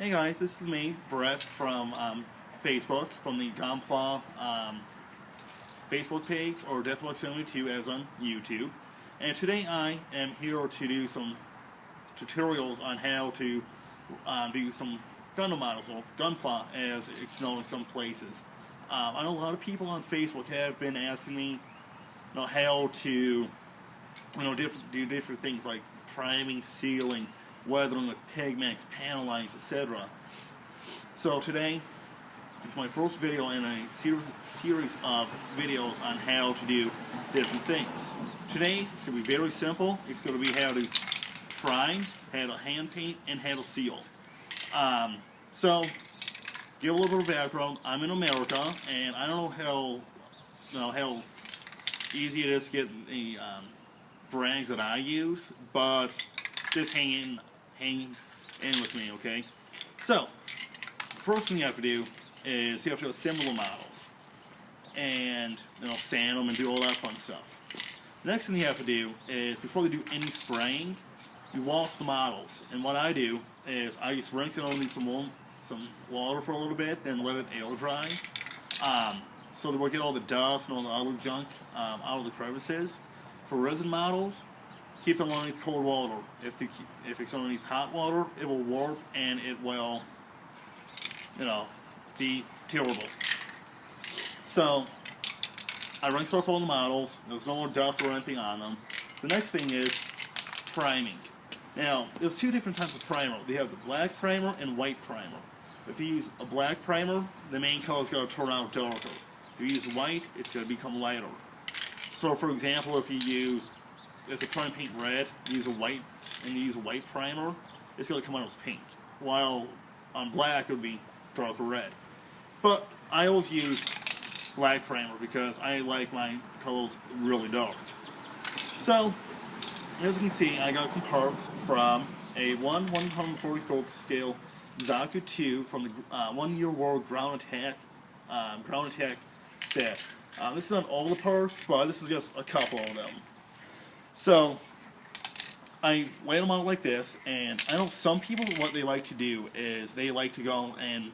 Hey guys, this is me, Brett, from Facebook, from the Gunpla Facebook page, or Deathwalk72 as on YouTube. And today I am here to do some tutorials on how to do some Gundam models, or Gunpla as it's known in some places. I know a lot of people on Facebook have been asking me how to do different things like priming, sealing, weathering with pigments, panel lines, etc. So today, it's my first video in a series of videos on how to do different things. Today's, it's going to be very simple. It's going to be how to prime, how to hand paint, and how to seal. So, give a little bit of background. I'm in America, and I don't know how easy it is to get the brands that I use, but just hang in with me, okay? So, first thing you have to do is you have to assemble the models and sand them and do all that fun stuff. The next thing you have to do is, before you do any spraying, you wash the models. And what I do is I just rinse it underneath some water for a little bit, then let it air dry, so that we'll get all the dust and all the other junk out of the crevices. For resin models, keep them underneath cold water. If it's underneath hot water, it will warp and it will, be terrible. So, I rinse off all the models. There's no more dust or anything on them. The next thing is priming. Now, there's two different types of primer. They have the black primer and white primer. If you use a black primer, the main color is going to turn out darker. If you use white, it's going to become lighter. So, for example, if you're trying to paint red, you use a white primer, it's going to come out as pink. While on black, it would be darker red. But I always use black primer because I like my colors really dark. So, as you can see, I got some parts from a 1/144th scale Zaku 2 from the 1 Year War Ground Attack set. This is not all the parts, but this is just a couple of them. So, I lay them out like this, and I know some people, what they like to do is they like to go and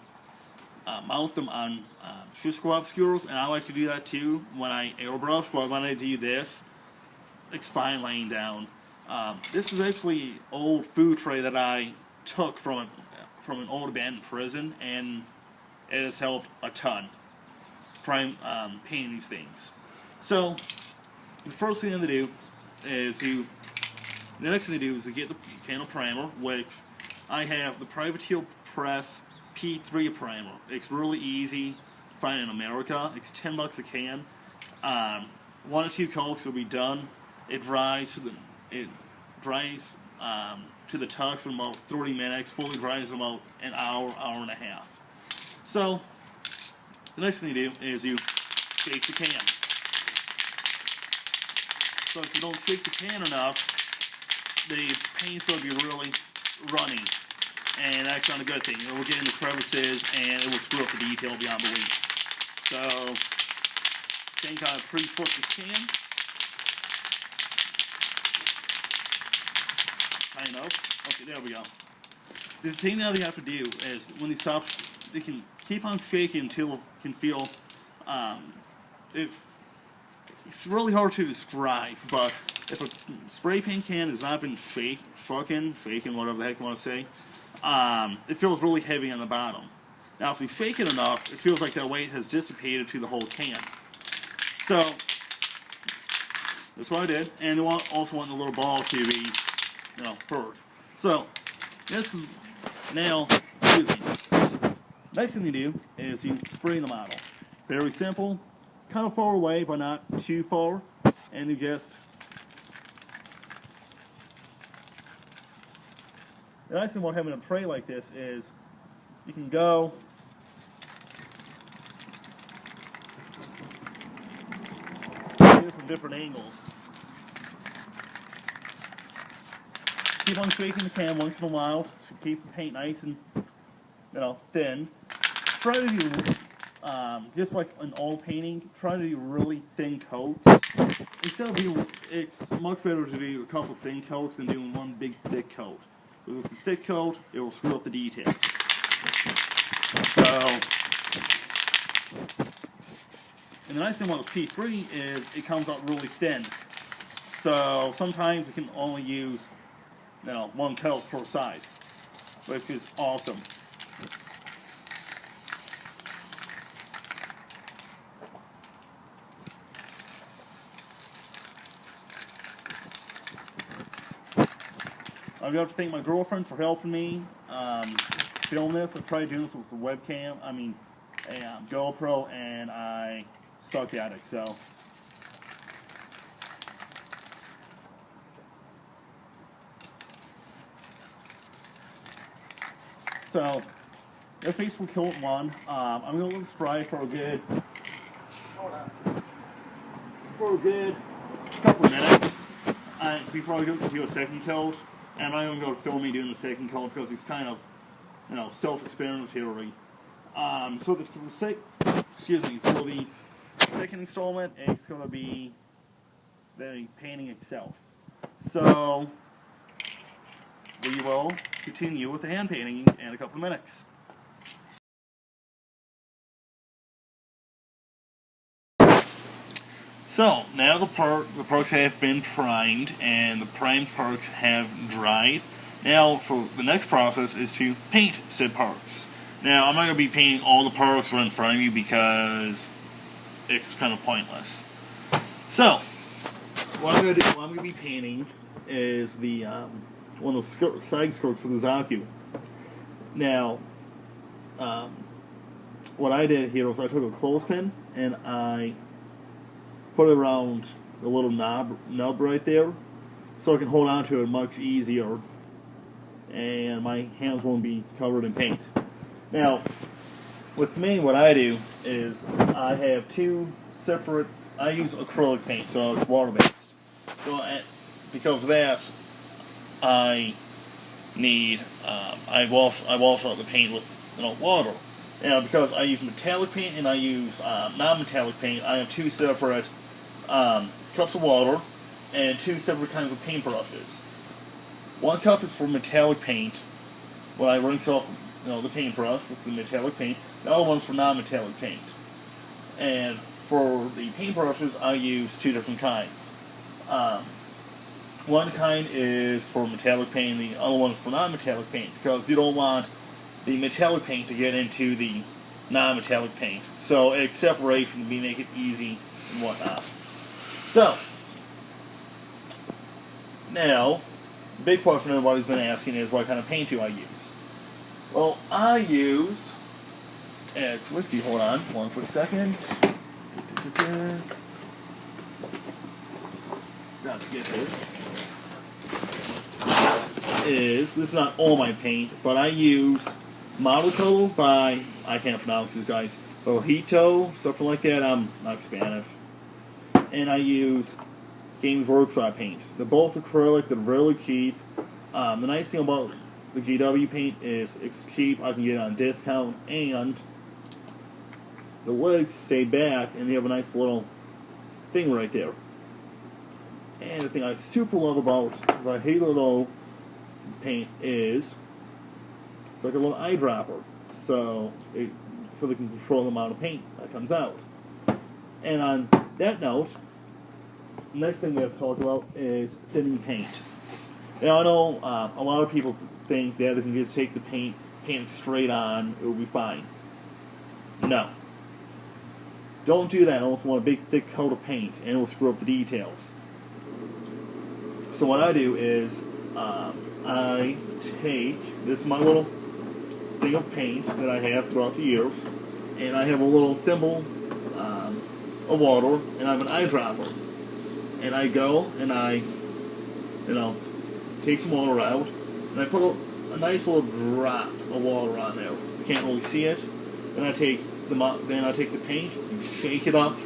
mount them on Shisco obscures, and I like to do that too when I airbrush, but when I do this, it's fine laying down. This is actually an old food tray that I took from an old abandoned prison, and it has helped a ton painting these things. So, the first thing to do is the next thing to do is to get the panel primer, which I have the Privateer Press P3 primer. It's really easy to find in America. It's $10 a can. 1 or 2 coats will be done. It dries to the touch in about 30 minutes. Fully dries in about an hour and a half. So, the next thing you do is you shake the can. So if you don't shake the can enough, the paint's going to be really runny. And that's not a good thing. It will get in the crevices and it will screw up the detail beyond belief. So, think I pre-flip this can. Kind of. Okay, there we go. The thing that you have to do is, when they stop, they can keep on shaking until you can feel, it's really hard to describe, but if a spray paint can has not been shaken, whatever the heck you want to say, it feels really heavy on the bottom. Now, if you shake it enough, it feels like that weight has dissipated to the whole can. So, that's what I did, and you also want the little ball to be, heard. So, this is now, next thing you do is you spray the model. Very simple, kind of far away, but not too far, and you just. The nice thing about having a tray like this is you can go from different angles. Keep on shaking the can once in a while to keep the paint nice and thin. Try to do just like an oil painting. Try to do really thin coats. It's much better to do a couple thin coats than doing one big thick coat. Because with the thick coat, it will screw up the details. the nice thing about the P3 is it comes out really thin. So sometimes it can only use, one coat per side, which is awesome. I'd have to thank my girlfriend for helping me film this. I tried doing this with the webcam, a GoPro, and I sucked at it, so. So, that's basically kill one. I'm going to let this dry for a good, couple of minutes before I do a second coat. And I'm not going to go film me doing the second coat because it's kind of, self-explanatory. For the second installment, it's going to be the painting itself. So, we will continue with the hand painting in a couple of minutes. So, now the parts have been primed, and the primed parts have dried. Now, for the next process is to paint said parts. Now, I'm not going to be painting all the parts right in front of you because it's kind of pointless. So, what I'm going to be painting is the one of the side skirts for the Zaku. Now, what I did here was I took a clothespin and I put it around the little nub right there, so I can hold on to it much easier, and my hands won't be covered in paint. Now, with me, what I do is I have two separate. I use acrylic paint, so it's water-based. So because of that, I need I wash out the paint with water. Now, because I use metallic paint and I use non-metallic paint, I have two separate cups of water and two separate kinds of paint brushes. One cup is for metallic paint, when I rinse off the paintbrush with the metallic paint. The other one's for non-metallic paint. And for the paintbrushes, I use two different kinds. One kind is for metallic paint, the other one's for non-metallic paint, because you don't want the metallic paint to get into the non-metallic paint. So it separates and make it easy and whatnot. So, now, the big question everybody's been asking is, what kind of paint do I use? Well, I use, actually, hold on one quick second. Got to get this. This is not all my paint, but I use Model Color by, I can't pronounce these guys, Ojito, something like that. I'm not Spanish. And I use Games Workshop paint. They're both acrylic, they're really cheap. The nice thing about the GW paint is it's cheap, I can get it on discount, and the legs stay back, and they have a nice little thing right there. And the thing I super love about the Halo paint is it's like a little eyedropper, so they can control the amount of paint that comes out. And on that note, the next thing we have to talk about is thinning paint. Now I know a lot of people think that they can just take the paint it straight on, it will be fine. No. Don't do that unless you want a big thick coat of paint, and it will screw up the details. So what I do is I take, this is my little thing of paint that I have throughout the years, and I have a little thimble of water, and I have an eyedropper. And I go and I, take some water out, and I put a nice little drop of water on there. You can't really see it. Then I take the paint and shake it up.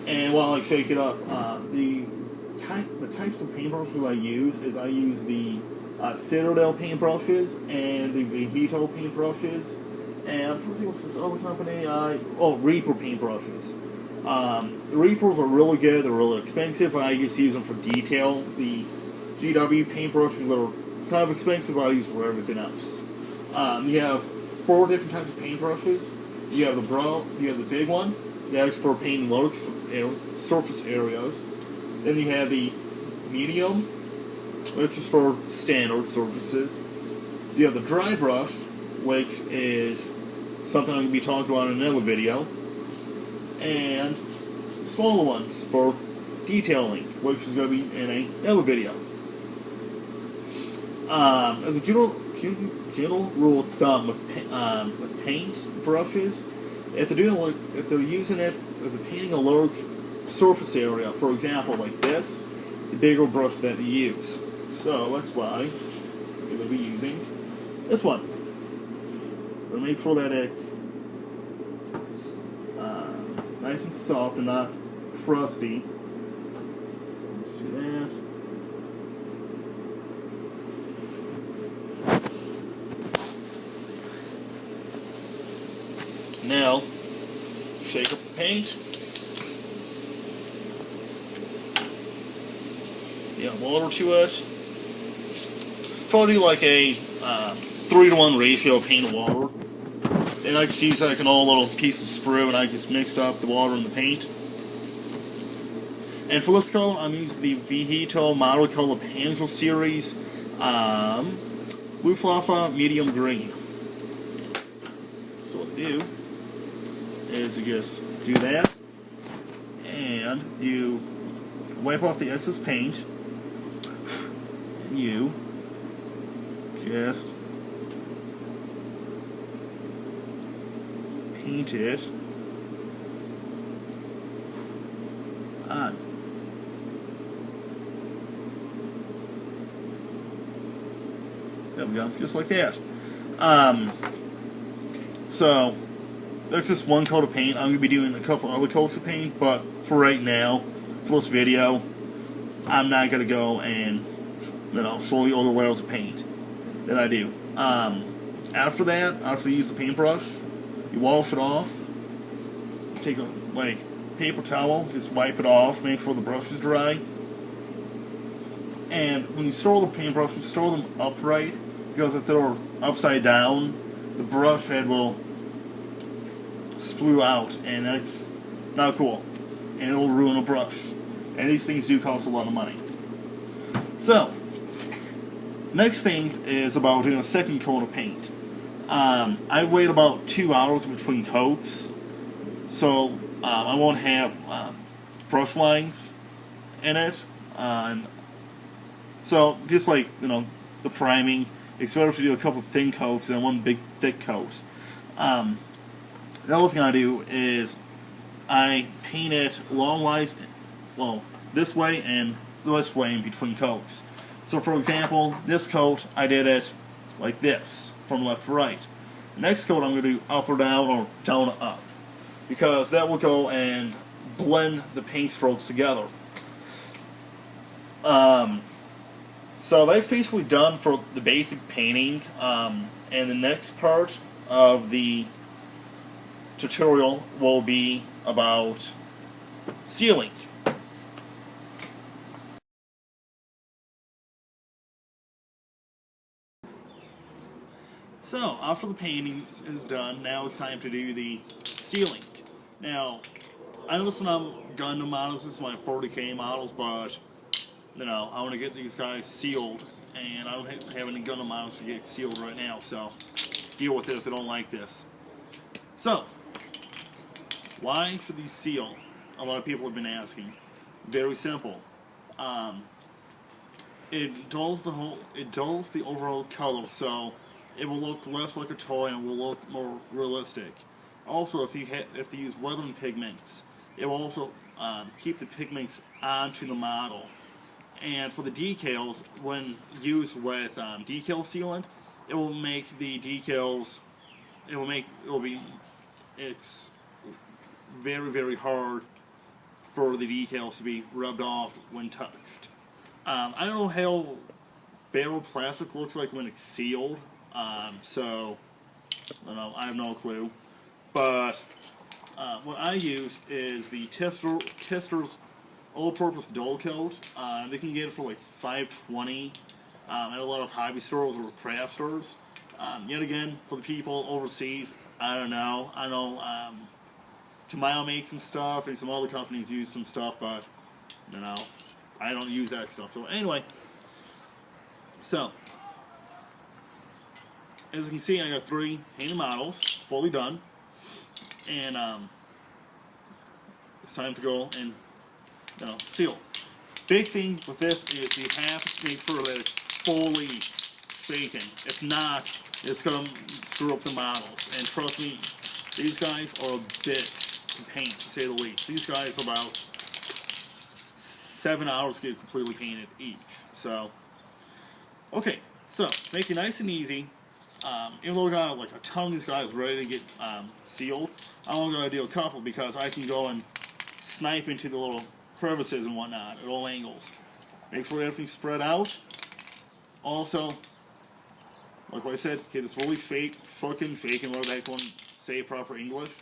And while I shake it up, the types of paintbrushes I use is I use the Citadel paintbrushes and the Vegito paintbrushes, and I'm trying to think what's this other company. Reaper paintbrushes. The Reapers are really good. They're really expensive, but I just use them for detail. The GW paintbrushes that are kind of expensive, but I use for everything else. You have 4 different types of paintbrushes. You have the big one. That's for painting large surface areas. Then you have the medium, which is for standard surfaces. You have the dry brush, which is something I'm going to be talking about in another video. And smaller ones for detailing, which is going to be in another video. As a general rule of thumb with paint brushes, if they're using it, if they're painting a large surface area, for example, like this, the bigger brush that you use. So that's why we're going to be using this one. But make sure that it's nice and soft and not crusty. So let's do that. Now, shake up the paint. Water to it. Probably like a 3-to-1 ratio of paint and water. And I just use like an old little piece of sprue and I just mix up the water and the paint. And for this color, I'm using the Vihito Model Color Pencil Series Blue Fluffa Medium Green. So what to do is you just do that, and you wipe off the excess paint, and you just paint it on. There we go, just like that. So that's just one coat of paint. I'm going to be doing a couple other coats of paint, but for right now, for this video, I'm not going to go and show you all the layers of paint that I do. After that, after you use the paintbrush, you wash it off. Take a paper towel, just wipe it off, make sure the brush is dry. And when you store the paintbrushes, store them upright, because if they're upside down, the brush head will splue out, and that's not cool, and it will ruin a brush. And these things do cost a lot of money. So, next thing is about doing a second coat of paint. I wait about 2 hours between coats, so I won't have brush lines in it. So just like the priming, it's better to do a couple of thin coats than one big thick coat. The other thing I do is I paint it longwise, this way and this way in between coats. So for example, this coat, I did it like this, from left to right. The next coat I'm going to do up or down, or down or up, because that will go and blend the paint strokes together. So that's basically done for the basic painting, and the next part of the tutorial will be about sealing. So, after the painting is done, now it's time to do the sealing. Now, I know some Gundam models, this is my 40K models, but I want to get these guys sealed, and I don't have any Gundam models to get sealed right now, so deal with it if they don't like this. So, why should these seal? A lot of people have been asking. Very simple. It dulls the overall color, so it will look less like a toy and will look more realistic. Also, if you use weathering pigments, it will also keep the pigments onto the model. And for the decals, when used with decal sealant, it will make the decals. It's very, very hard for the decals to be rubbed off when touched. I don't know how barrel plastic looks like when it's sealed, so I have no clue. But what I use is the Tester's all-purpose dull coat. They can get it for like $5.20 at a lot of hobby stores or craft stores. Yet again, for the people overseas, I don't know. I know Tamiya makes some stuff, and some other companies use some stuff, but you know, I don't use that stuff. So anyway, so as you can see, I got 3 painted models fully done, and it's time to go and seal. Big thing with this is you have to make sure that it's fully shaken. If not, it's going to screw up the models. And trust me, these guys are a bitch to paint, to say the least. These guys are about 7 hours to get completely painted each. So, okay, so make it nice and easy. Even though we got like a ton of these guys ready to get sealed, I'm only going to do a couple because I can go and snipe into the little crevices and whatnot at all angles. Make sure everything's spread out. Also, like what I said, get this really shaken, whatever the heck you want to say proper English.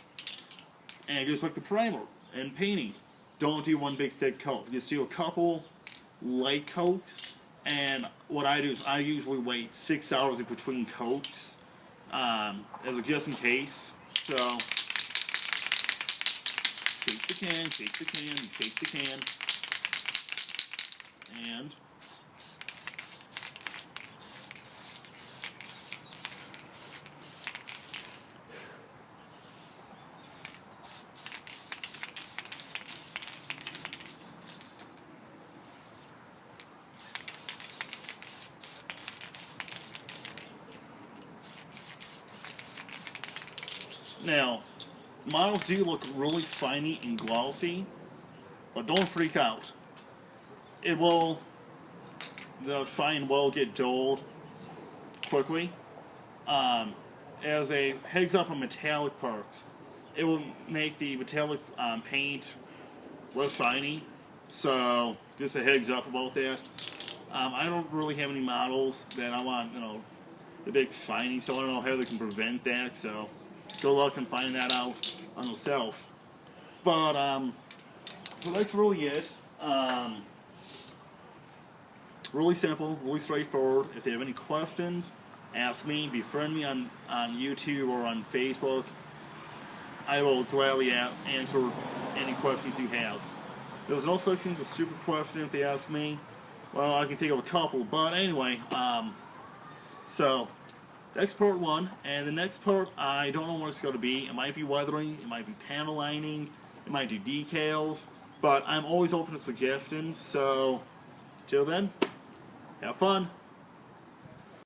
And just like the primer and painting, don't do one big thick coat. Just do a couple light coats. And what I do is I usually wait 6 hours in between coats, as a just in case. So shake the can, shake the can, shake the can, and now, models do look really shiny and glossy, but don't freak out. The shine will get dulled quickly. As a heads up on metallic parts, it will make the metallic paint less shiny, so just a heads up about that. I don't really have any models that I want, the big shiny, so I don't know how they can prevent that, so good luck in finding that out on yourself. But, so that's really it. Really simple, really straightforward. If you have any questions, ask me, befriend me on YouTube or on Facebook. I will gladly answer any questions you have. There's no such thing as a stupid question if they ask me. Well, I can think of a couple, but anyway, so that's part 1, and the next part, I don't know what it's going to be. It might be weathering, it might be panel lining, it might do decals, but I'm always open to suggestions, so till then, have fun.